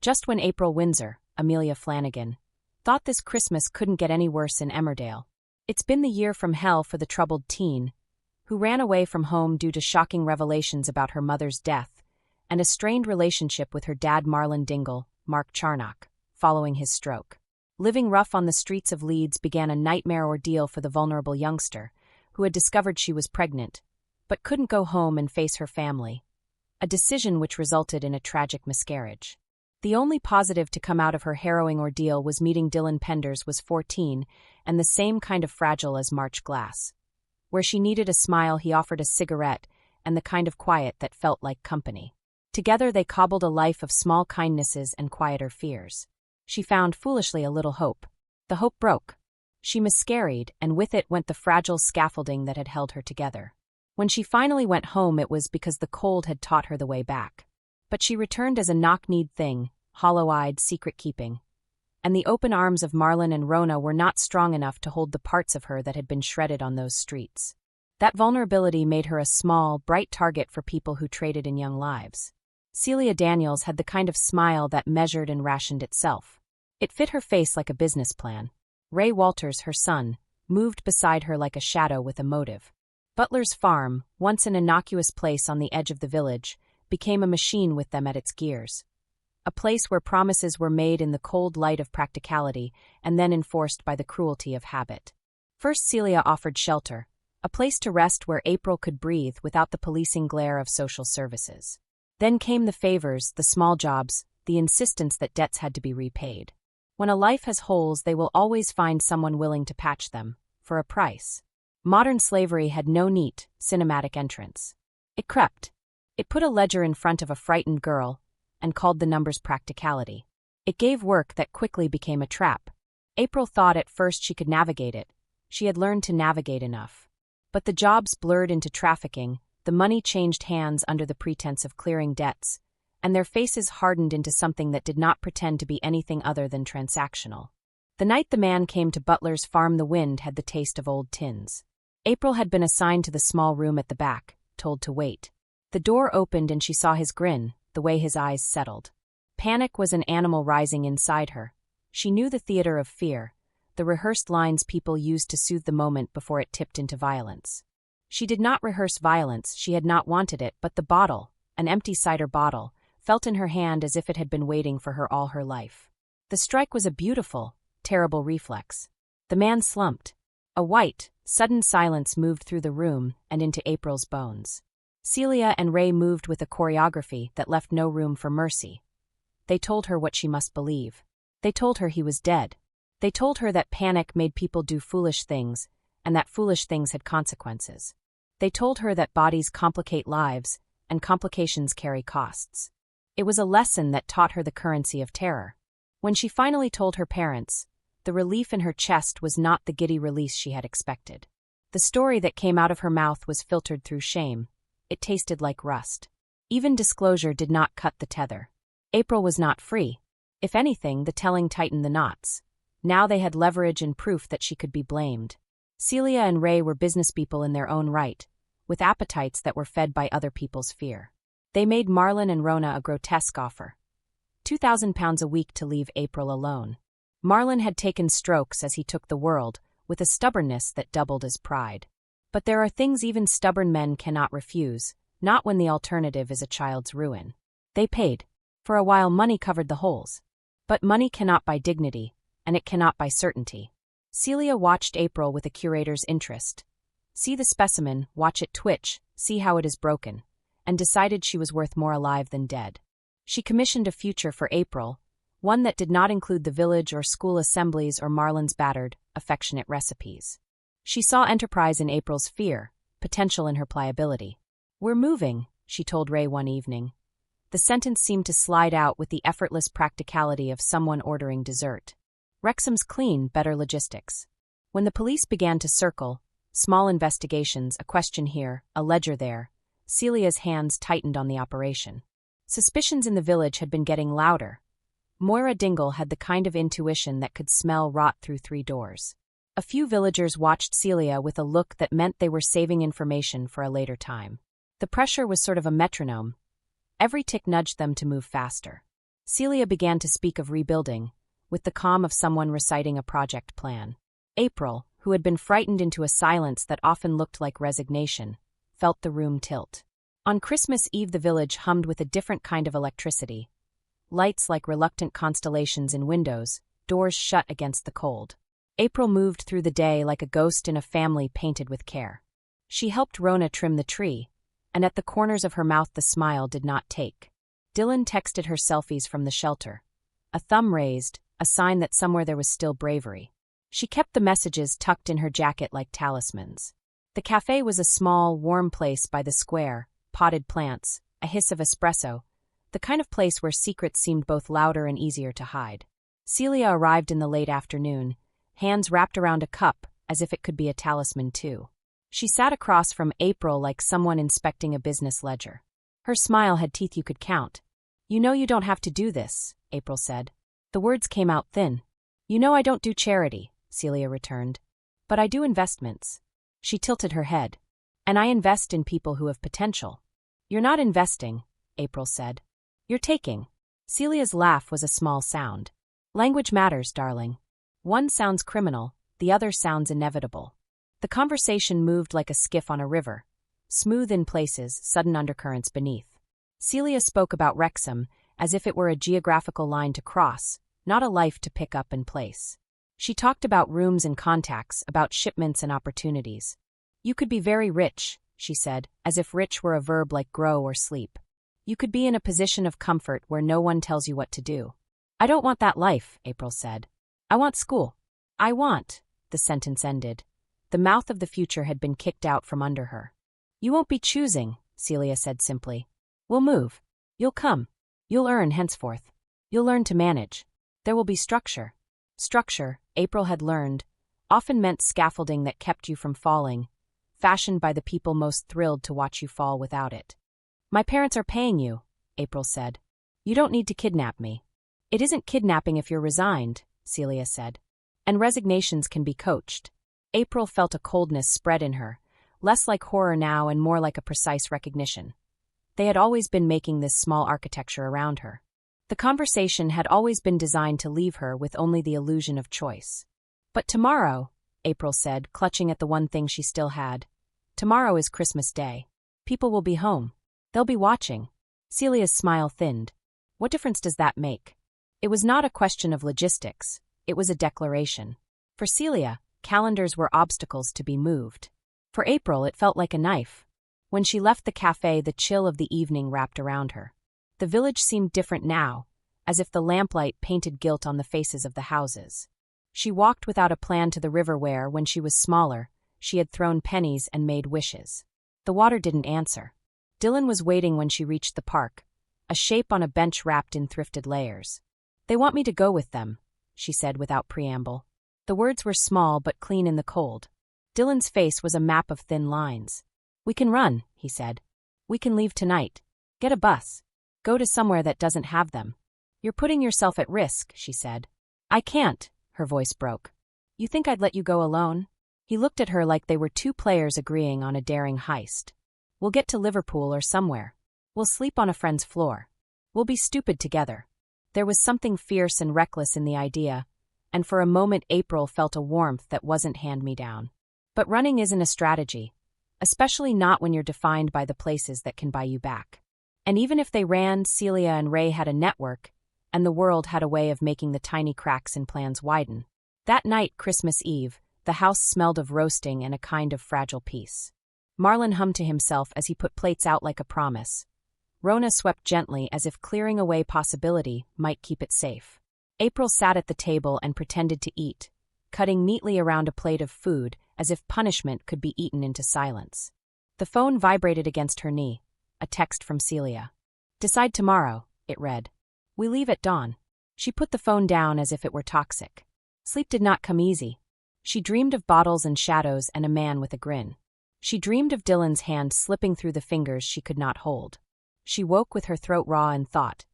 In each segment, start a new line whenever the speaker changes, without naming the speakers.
Just when April Windsor, Amelia Flanagan, thought this Christmas couldn't get any worse in Emmerdale. It's been the year from hell for the troubled teen, who ran away from home due to shocking revelations about her mother's death and a strained relationship with her dad Marlon Dingle, Mark Charnock, following his stroke. Living rough on the streets of Leeds began a nightmare ordeal for the vulnerable youngster, who had discovered she was pregnant, but couldn't go home and face her family, a decision which resulted in a tragic miscarriage. The only positive to come out of her harrowing ordeal was meeting Dylan Penders was 14 and the same kind of fragile as March Glass. Where she needed a smile, he offered a cigarette and the kind of quiet that felt like company. Together they cobbled a life of small kindnesses and quieter fears. She found foolishly a little hope. The hope broke. She miscarried, and with it went the fragile scaffolding that had held her together. When she finally went home, it was because the cold had taught her the way back. But she returned as a knock-kneed thing, hollow-eyed, secret-keeping. And the open arms of Marlon and Rona were not strong enough to hold the parts of her that had been shredded on those streets. That vulnerability made her a small, bright target for people who traded in young lives. Celia Daniels had the kind of smile that measured and rationed itself. It fit her face like a business plan. Ray Walters, her son, moved beside her like a shadow with a motive. Butler's farm, once an innocuous place on the edge of the village, became a machine with them at its gears. A place where promises were made in the cold light of practicality and then enforced by the cruelty of habit. First, Celia offered shelter, a place to rest where April could breathe without the policing glare of social services. Then came the favors, the small jobs, the insistence that debts had to be repaid. When a life has holes, they will always find someone willing to patch them, for a price. Modern slavery had no neat, cinematic entrance. It crept. It put a ledger in front of a frightened girl and called the numbers practicality. It gave work that quickly became a trap. April thought at first she could navigate it. She had learned to navigate enough. But the jobs blurred into trafficking, the money changed hands under the pretense of clearing debts, and their faces hardened into something that did not pretend to be anything other than transactional. The night the man came to Butler's farm, the wind had the taste of old tins. April had been assigned to the small room at the back, told to wait. The door opened and she saw his grin, the way his eyes settled. Panic was an animal rising inside her. She knew the theater of fear, the rehearsed lines people used to soothe the moment before it tipped into violence. She did not rehearse violence, she had not wanted it, but the bottle, an empty cider bottle, felt in her hand as if it had been waiting for her all her life. The strike was a beautiful, terrible reflex. The man slumped. A white, sudden silence moved through the room and into April's bones. Celia and Ray moved with a choreography that left no room for mercy. They told her what she must believe. They told her he was dead. They told her that panic made people do foolish things, and that foolish things had consequences. They told her that bodies complicate lives, and complications carry costs. It was a lesson that taught her the currency of terror. When she finally told her parents, the relief in her chest was not the giddy release she had expected. The story that came out of her mouth was filtered through shame. It tasted like rust. Even disclosure did not cut the tether. April was not free. If anything, the telling tightened the knots. Now they had leverage and proof that she could be blamed. Celia and Ray were businesspeople in their own right, with appetites that were fed by other people's fear. They made Marlon and Rona a grotesque offer. £2,000 a week to leave April alone. Marlon had taken strokes as he took the world, with a stubbornness that doubled as pride. But there are things even stubborn men cannot refuse, not when the alternative is a child's ruin. They paid. For a while money covered the holes. But money cannot buy dignity, and it cannot buy certainty. Celia watched April with a curator's interest. See the specimen, watch it twitch, see how it is broken, and decided she was worth more alive than dead. She commissioned a future for April, one that did not include the village or school assemblies or Marlon's battered, affectionate recipes. She saw enterprise in April's fear, potential in her pliability. "We're moving," she told Ray one evening. The sentence seemed to slide out with the effortless practicality of someone ordering dessert. Wrexham's clean, better logistics. When the police began to circle, small investigations, a question here, a ledger there, Celia's hands tightened on the operation. Suspicions in the village had been getting louder. Moira Dingle had the kind of intuition that could smell rot through 3 doors. A few villagers watched Celia with a look that meant they were saving information for a later time. The pressure was sort of a metronome. Every tick nudged them to move faster. Celia began to speak of rebuilding, with the calm of someone reciting a project plan. April, who had been frightened into a silence that often looked like resignation, felt the room tilt. On Christmas Eve the village hummed with a different kind of electricity. Lights like reluctant constellations in windows, doors shut against the cold. April moved through the day like a ghost in a family painted with care. She helped Rona trim the tree, and at the corners of her mouth the smile did not take. Dylan texted her selfies from the shelter. A thumb raised, a sign that somewhere there was still bravery. She kept the messages tucked in her jacket like talismans. The cafe was a small, warm place by the square, potted plants, a hiss of espresso, the kind of place where secrets seemed both louder and easier to hide. Celia arrived in the late afternoon, hands wrapped around a cup, as if it could be a talisman too. She sat across from April like someone inspecting a business ledger. Her smile had teeth you could count. "You know you don't have to do this," April said. The words came out thin. "You know I don't do charity," Celia returned. "But I do investments." She tilted her head. "And I invest in people who have potential." "You're not investing," April said. "You're taking." Celia's laugh was a small sound. "Language matters, darling. One sounds criminal, the other sounds inevitable." The conversation moved like a skiff on a river, smooth in places, sudden undercurrents beneath. Celia spoke about Wrexham as if it were a geographical line to cross, not a life to pick up and place. She talked about rooms and contacts, about shipments and opportunities. "You could be very rich," she said, as if rich were a verb like grow or sleep. "You could be in a position of comfort where no one tells you what to do." "I don't want that life," April said. "I want school." "I want," the sentence ended. The mouth of the future had been kicked out from under her. "You won't be choosing," Celia said simply. "We'll move. You'll come. You'll earn henceforth. You'll learn to manage. There will be structure." Structure, April had learned, often meant scaffolding that kept you from falling, fashioned by the people most thrilled to watch you fall without it. "My parents are paying you," April said. "You don't need to kidnap me." "It isn't kidnapping if you're resigned," Celia said. "And resignations can be coached." April felt a coldness spread in her, less like horror now and more like a precise recognition. They had always been making this small architecture around her. The conversation had always been designed to leave her with only the illusion of choice. "But tomorrow," April said, clutching at the one thing she still had. "Tomorrow is Christmas Day. People will be home. They'll be watching." Celia's smile thinned. "What difference does that make?" It was not a question of logistics. It was a declaration. For Celia, calendars were obstacles to be moved. For April, it felt like a knife. When she left the cafe, the chill of the evening wrapped around her. The village seemed different now, as if the lamplight painted guilt on the faces of the houses. She walked without a plan to the river where, when she was smaller, she had thrown pennies and made wishes. The water didn't answer. Dylan was waiting when she reached the park, a shape on a bench wrapped in thrifted layers. "They want me to go with them," she said without preamble. The words were small but clean in the cold. Dylan's face was a map of thin lines. "We can run," he said. "We can leave tonight. Get a bus. Go to somewhere that doesn't have them." "You're putting yourself at risk," she said. "I can't," her voice broke. "You think I'd let you go alone?" He looked at her like they were two players agreeing on a daring heist. "We'll get to Liverpool or somewhere. We'll sleep on a friend's floor. We'll be stupid together." There was something fierce and reckless in the idea, and for a moment April felt a warmth that wasn't hand-me-down. But running isn't a strategy, especially not when you're defined by the places that can buy you back. And even if they ran, Celia and Ray had a network, and the world had a way of making the tiny cracks in plans widen. That night, Christmas Eve, the house smelled of roasting and a kind of fragile peace. Marlon hummed to himself as he put plates out like a promise. Rona swept gently as if clearing away possibility might keep it safe. April sat at the table and pretended to eat, cutting neatly around a plate of food as if punishment could be eaten into silence. The phone vibrated against her knee. A text from Celia. "Decide tomorrow," it read. "We leave at dawn." She put the phone down as if it were toxic. Sleep did not come easy. She dreamed of bottles and shadows and a man with a grin. She dreamed of Dylan's hand slipping through the fingers she could not hold. She woke with her throat raw and thought,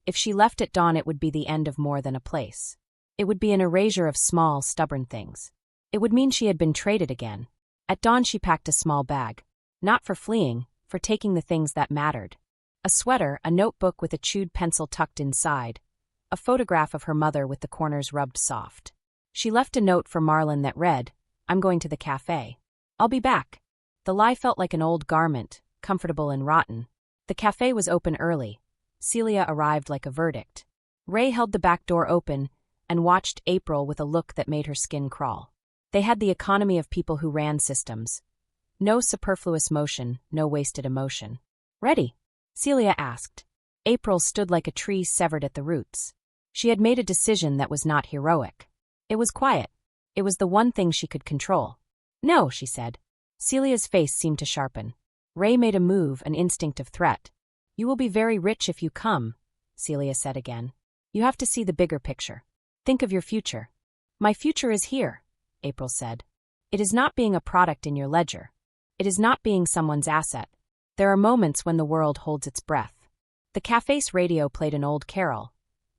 if she left at dawn it would be the end of more than a place. It would be an erasure of small, stubborn things. It would mean she had been traded again. At dawn she packed a small bag. Not for fleeing, for taking the things that mattered. A sweater, a notebook with a chewed pencil tucked inside, a photograph of her mother with the corners rubbed soft. She left a note for Marlon that read, "I'm going to the cafe. I'll be back." The lie felt like an old garment, comfortable and rotten. The cafe was open early. Celia arrived like a verdict. Ray held the back door open and watched April with a look that made her skin crawl. They had the economy of people who ran systems. No superfluous motion, no wasted emotion. "Ready?" Celia asked. April stood like a tree severed at the roots. She had made a decision that was not heroic. It was quiet. It was the one thing she could control. "No," she said. Celia's face seemed to sharpen. Ray made a move, an instinct of threat. "You will be very rich if you come," Celia said again. "You have to see the bigger picture. Think of your future." "My future is here," April said. "It is not being a product in your ledger. It is not being someone's asset. There are moments when the world holds its breath." The cafe's radio played an old carol.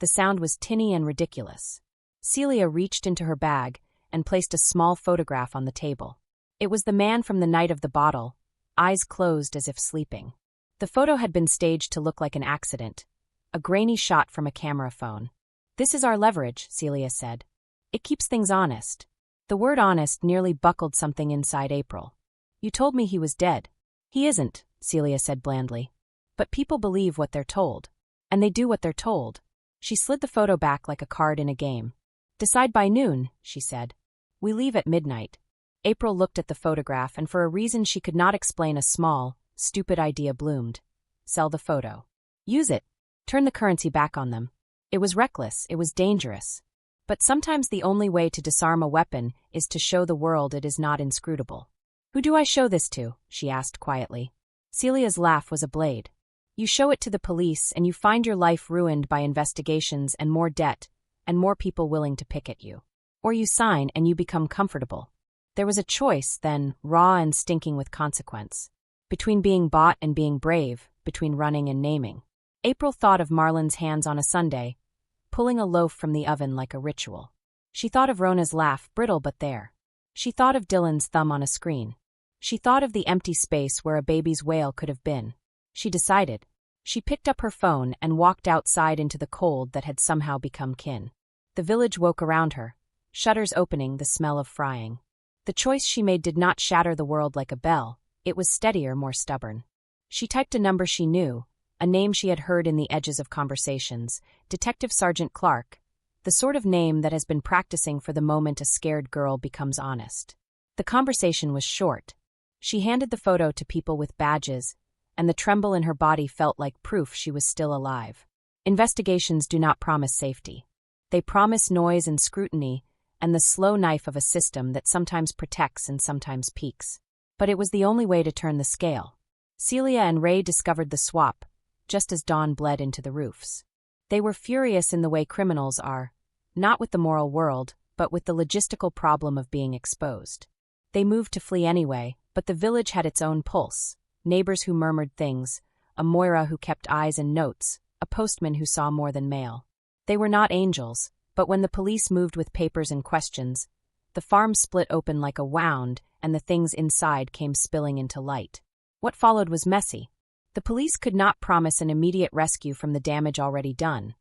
The sound was tinny and ridiculous. Celia reached into her bag and placed a small photograph on the table. It was the man from the night of the bottle, eyes closed as if sleeping. The photo had been staged to look like an accident, a grainy shot from a camera phone. "This is our leverage," Celia said. "It keeps things honest." The word honest nearly buckled something inside April. "You told me he was dead." "He isn't," Celia said blandly. "But people believe what they're told. And they do what they're told." She slid the photo back like a card in a game. "Decide by noon," she said. "We leave at midnight." April looked at the photograph, and for a reason she could not explain, a small, stupid idea bloomed. Sell the photo. Use it. Turn the currency back on them. It was reckless, it was dangerous. But sometimes the only way to disarm a weapon is to show the world it is not inscrutable. "Who do I show this to?" she asked quietly. Celia's laugh was a blade. "You show it to the police, and you find your life ruined by investigations and more debt, and more people willing to pick at you. Or you sign and you become comfortable." There was a choice, then, raw and stinking with consequence. Between being bought and being brave, between running and naming. April thought of Marlon's hands on a Sunday, pulling a loaf from the oven like a ritual. She thought of Rona's laugh, brittle but there. She thought of Dylan's thumb on a screen. She thought of the empty space where a baby's wail could have been. She decided. She picked up her phone and walked outside into the cold that had somehow become kin. The village woke around her, shutters opening, the smell of frying. The choice she made did not shatter the world like a bell, it was steadier, more stubborn. She typed a number she knew, a name she had heard in the edges of conversations, Detective Sergeant Clark, the sort of name that has been practicing for the moment a scared girl becomes honest. The conversation was short. She handed the photo to people with badges, and the tremble in her body felt like proof she was still alive. Investigations do not promise safety. They promise noise and scrutiny, and the slow knife of a system that sometimes protects and sometimes peaks. But it was the only way to turn the scale. Celia and Ray discovered the swap, just as dawn bled into the roofs. They were furious in the way criminals are, not with the moral world, but with the logistical problem of being exposed. They moved to flee anyway, but the village had its own pulse, neighbors who murmured things, a Moira who kept eyes and notes, a postman who saw more than mail. They were not angels, but when the police moved with papers and questions, the farm split open like a wound, and the things inside came spilling into light. What followed was messy. The police could not promise an immediate rescue from the damage already done.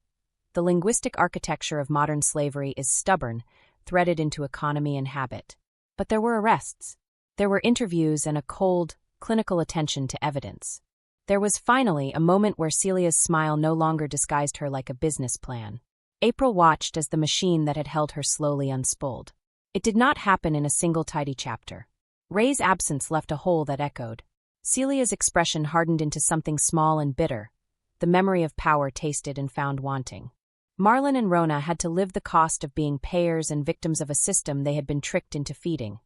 The linguistic architecture of modern slavery is stubborn, threaded into economy and habit. But there were arrests. There were interviews and a cold, clinical attention to evidence. There was finally a moment where Celia's smile no longer disguised her like a business plan. April watched as the machine that had held her slowly unspooled. It did not happen in a single tidy chapter. Ray's absence left a hole that echoed. Celia's expression hardened into something small and bitter, the memory of power tasted and found wanting. Marlon and Rona had to live the cost of being payers and victims of a system they had been tricked into feeding.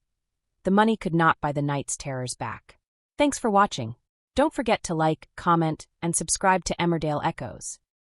The money could not buy the night's terrors back. Thanks for watching. Don't forget to like, comment, and subscribe to Emmerdale Echoes.